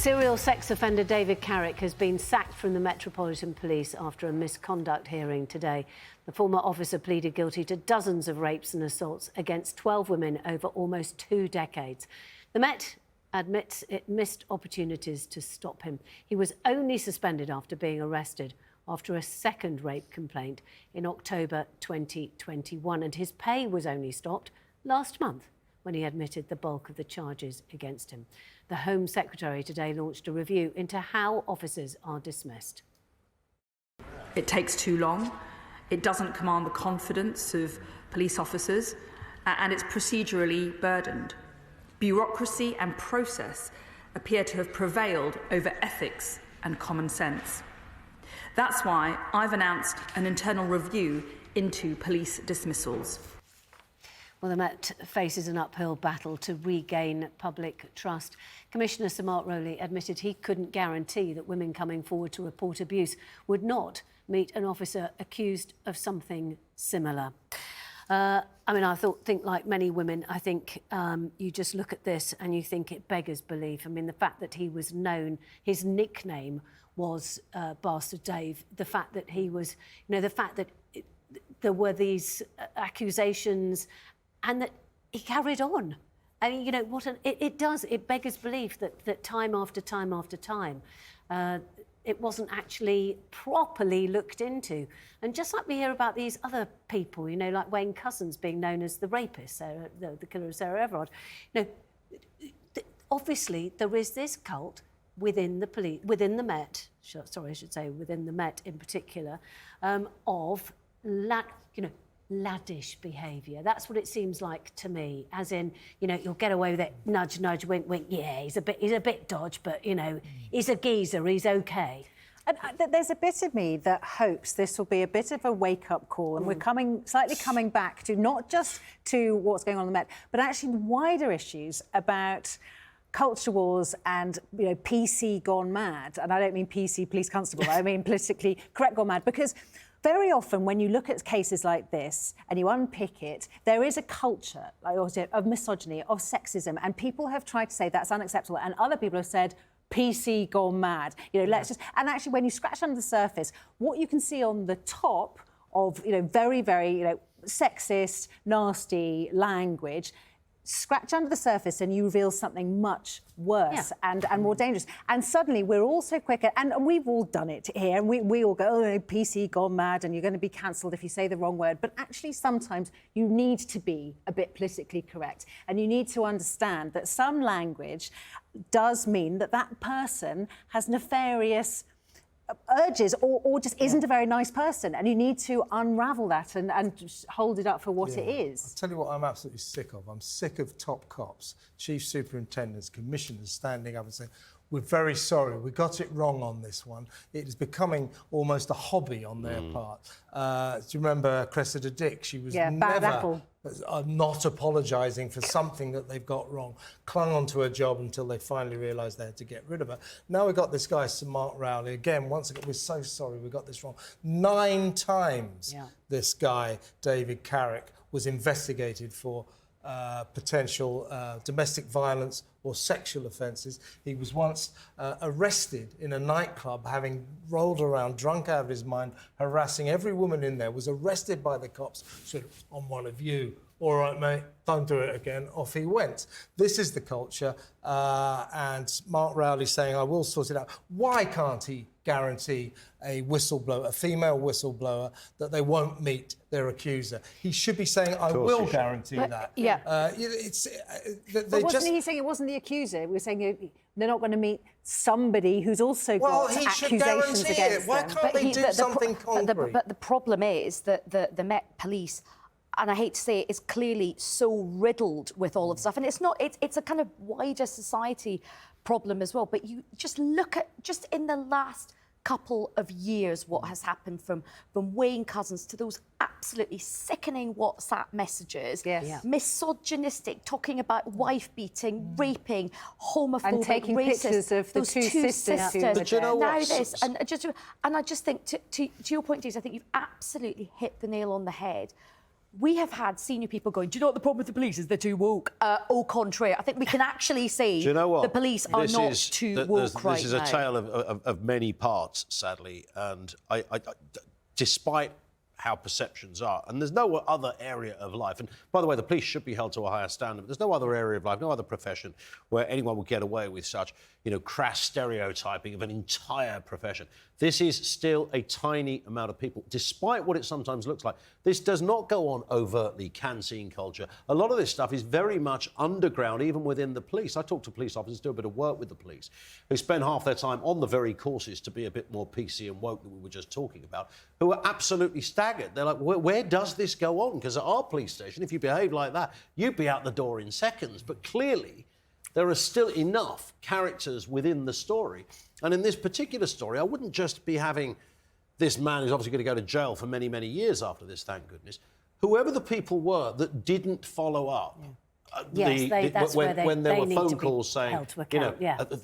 Serial sex offender David Carrick has been sacked from the Metropolitan Police after a misconduct hearing today. The former officer pleaded guilty to dozens of rapes and assaults against 12 women over almost 2 decades. The Met admits it missed opportunities to stop him. He was only suspended after being arrested after a second rape complaint in October 2021, and his pay was only stopped last month when he admitted the bulk of the charges against him. The Home Secretary today launched a review into how officers are dismissed. It takes too long, it doesn't command the confidence of police officers, and it's procedurally burdened. Bureaucracy and process appear to have prevailed over ethics and common sense. That's why I've announced an internal review into police dismissals. Well, the Met faces an uphill battle to regain public trust. Commissioner Sir Mark Rowley admitted he couldn't guarantee that women coming forward to report abuse would not meet an officer accused of something similar. I think like many women, I think you just look at this and you think it beggars belief. I mean, the fact that he was known, his nickname was Bastard Dave, the fact that he was, the fact that there were these accusations and that he carried on. I mean, it beggars belief that time after time after time, it wasn't actually properly looked into. And just like we hear about these other people, like Wayne Couzens being known as the rapist, the killer of Sarah Everard, obviously there is this cult within the police, within the Met, within the Met in particular, of laddish behaviour. That's what it seems like to me, as in, you'll get away with it, nudge, nudge, wink, wink, yeah, he's a bit dodge, but, he's a geezer, he's OK. And there's a bit of me that hopes this will be a bit of a wake-up call, and we're slightly coming back to not just to what's going on in the Met, but actually wider issues about culture wars and, PC gone mad. And I don't mean PC police constable, I mean politically correct gone mad, because very often when you look at cases like this and you unpick it, there is a culture of misogyny, of sexism, and people have tried to say that's unacceptable, and other people have said PC gone mad. Let's just... And actually, when you scratch under the surface, what you can see on the top of, very, very, sexist, nasty language, scratch under the surface and you reveal something much worse and more dangerous. And suddenly we're all so quick, and we've all done it here, and we all go, oh, PC gone mad, and you're going to be cancelled if you say the wrong word. But actually, sometimes you need to be a bit politically correct, and you need to understand that some language does mean that that person has nefarious urges or just isn't a very nice person, and you need to unravel that and just hold it up for what it is. I'll tell you what I'm absolutely sick of. I'm sick of top cops, chief superintendents, commissioners standing up and saying, we're very sorry, we got it wrong on this one. It is becoming almost a hobby on their part. Do you remember Cressida Dick? She was never not apologising for something that they've got wrong, clung onto her job until they finally realised they had to get rid of her. Now we've got this guy, Sir Mark Rowley, again, once again, we're so sorry we got this wrong. 9 times this guy, David Carrick, was investigated for potential domestic violence or sexual offences. He was once arrested in a nightclub, having rolled around drunk out of his mind, harassing every woman in there, was arrested by the cops, sort of, on one of you. All right, mate, don't do it again. Off he went. This is the culture, and Mark Rowley saying, I will sort it out. Why can't he guarantee a whistleblower, a female whistleblower, that they won't meet their accuser? He should be saying, I will guarantee that. Wasn't he saying it wasn't the accuser? We were saying they're not going to meet somebody who's also got accusations against them. Why can't they do something concrete? But the problem is that the Met Police, and I hate to say it, is clearly so riddled with all of stuff. And it's not, it's a kind of wider society problem as well. But you just look at, just in the last couple of years, what has happened from Wayne Couzens to those absolutely sickening WhatsApp messages, misogynistic, talking about wife-beating, raping, homophobic, and taking racist, pictures of the two sisters. But you know now what? this, and I just think, to your point, Dees, I think you've absolutely hit the nail on the head. we have had senior people going, do you know what the problem with the police is? They're too woke. Au contraire. I think we can actually say Do you know what? the police are not too woke right now. This is a tale of many parts, sadly, and I despite how perceptions are, and there's no other area of life, and by the way, the police should be held to a higher standard, but there's no other area of life, no other profession where anyone would get away with such, crass stereotyping of an entire profession. This is still a tiny amount of people, despite what it sometimes looks like. This does not go on overtly, can-scene culture. A lot of this stuff is very much underground, even within the police. I talk to police officers, do a bit of work with the police, who spend half their time on the very courses to be a bit more PC and woke that we were just talking about, who are absolutely staggered. They're like, where does this go on? Because at our police station, if you behave like that, you'd be out the door in seconds. But clearly, there are still enough characters within the story. And in this particular story, I wouldn't just be having this man who's obviously going to go to jail for many, many years after this, thank goodness. Whoever the people were that didn't follow up. When there were phone calls saying,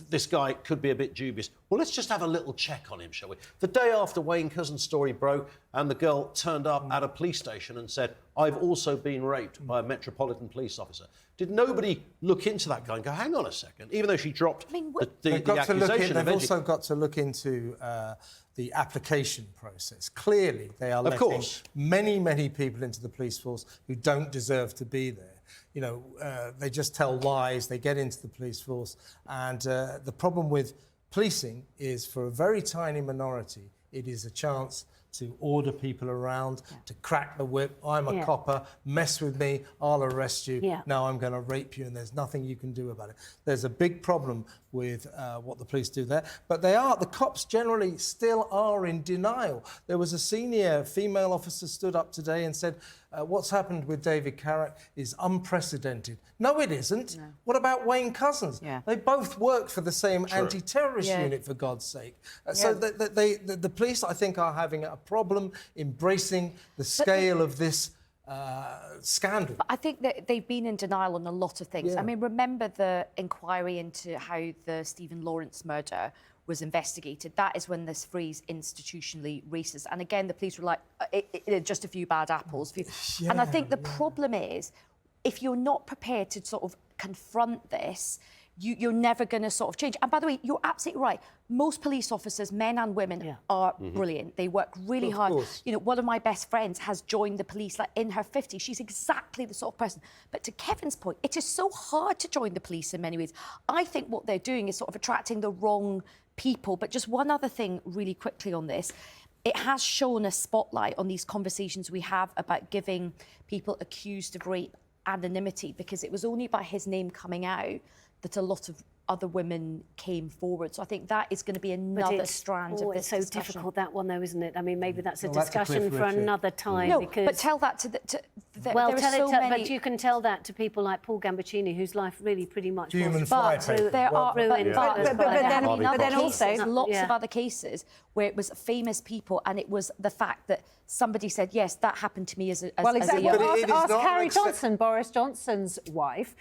this guy could be a bit dubious. Well, let's just have a little check on him, shall we? The day after Wayne Couzens' story broke and the girl turned up at a police station and said, I've also been raped by a Metropolitan Police officer. Did nobody look into that guy and go, hang on a second, even though she dropped the accusation? They've also got to look into the application process. Clearly, they are letting many, many people into the police force who don't deserve to be there. They just tell lies, they get into the police force, and the problem with policing is, for a very tiny minority, it is a chance to order people around, to crack the whip. I'm a copper, mess with me, I'll arrest you. Now I'm going to rape you, and there's nothing you can do about it. There's a big problem with what the police do there. But the cops generally still are in denial. There was a senior female officer stood up today and said, what's happened with David Carrick is unprecedented. No, it isn't. No. What about Wayne Couzens? They both work for the same anti-terrorist unit, for God's sake. So the police, I think, are having a problem embracing the scale of this scandal. But I think that they've been in denial on a lot of things. I mean, remember the inquiry into how the Stephen Lawrence murder was investigated. That is when this phrase institutionally racist. And again, the police were like, just a few bad apples. And I think the problem is, if you're not prepared to sort of confront this, you're never going to sort of change. And by the way, you're absolutely right. Most police officers, men and women, are brilliant. They work really hard. One of my best friends has joined the police in her 50s. She's exactly the sort of person. But to Kevin's point, it is so hard to join the police in many ways. I think what they're doing is sort of attracting the wrong people. But just one other thing really quickly on this. It has shown a spotlight on these conversations we have about giving people accused of rape anonymity, because it was only by his name coming out that a lot of other women came forward. So I think that is going to be another strand of this discussion. It's so difficult, that one, though, isn't it? I mean, maybe that's a discussion for another time. No, because... but tell that to but you can tell that to people like Paul Gambaccini, whose life really pretty much human was ruined. But then also lots of other cases where it was famous people, and it was the fact that somebody said, yes, that happened to me as a young... Ask Carrie Johnson, Boris Johnson's wife,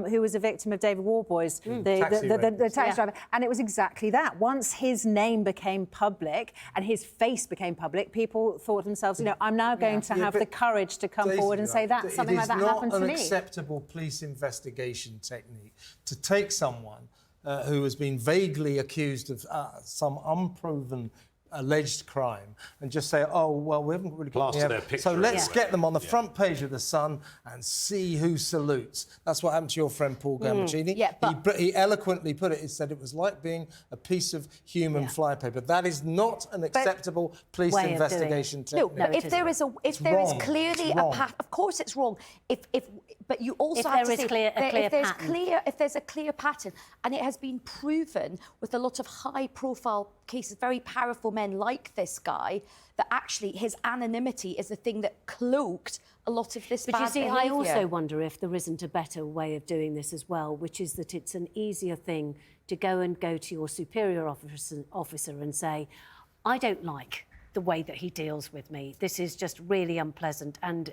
who was a victim of David Warboys, the taxi driver. And it was exactly that. Once his name became public and his face became public, people thought to themselves, I'm now going to have the courage to come forward and say that something like that happened to me. It is not an acceptable police investigation technique to take someone who has been vaguely accused of some unproven alleged crime and just say, oh, well, we haven't really got their picture. So let's get them on the front page of The Sun and see who salutes. That's what happened to your friend Paul Gambaccini. He eloquently put it. He said it was like being a piece of human flypaper. That is not an acceptable police investigation technique. No, if there is clearly a path, of course it's wrong. But you also have to say if there's a clear pattern, and it has been proven with a lot of high-profile cases, very powerful men like this guy, that actually his anonymity is the thing that cloaked a lot of this bad behaviour. I also wonder if there isn't a better way of doing this as well, which is that it's an easier thing to go to your superior officer and say, I don't like the way that he deals with me. This is just really unpleasant, and,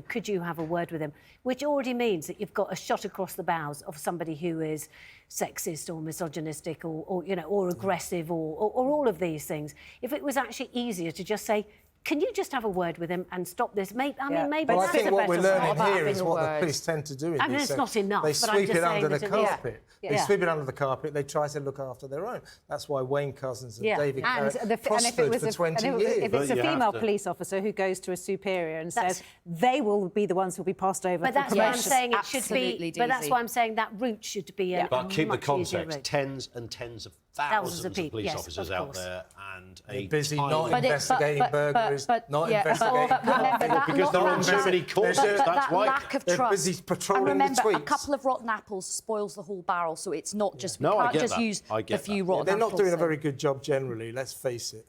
could you have a word with him? Which already means that you've got a shot across the bows of somebody who is sexist or misogynistic or aggressive or all of these things. If it was actually easier to just say, Can you just have a word with him and stop this? Maybe maybe Well, I that's think a what better we're way. learning about here having is a what the word. police tend to do in I mean, these it's sections. not enough, They but I'm sweep just it under saying the that it is. carpet. Yeah. They Yeah. sweep it under the carpet. They try to look after their own. That's why Wayne Couzens and Yeah. David And, Carrick and if it was prospered for 20 years. if it's a But you have female to- police officer who goes to a superior and That's- says they will be the ones who'll be passed over But for that's why I'm promotion. saying it should Absolutely, be. But that's Daisy. why I'm saying that route should be a But keep the much easier context. route. Tens and tens of Thousands thousands of of people, police yes, officers of out course. there, and They're a busy tiny- not investigating burglaries, not yeah, investigating but remember that because there aren't so many courses. But That's that why lack of they're trust. busy patrolling and the remember, a tweets. couple of rotten apples spoils the whole barrel. So it's not just we No, I can't get just that. use I the get few that. rotten They're apples. not doing a thing. very good job generally, let's face it.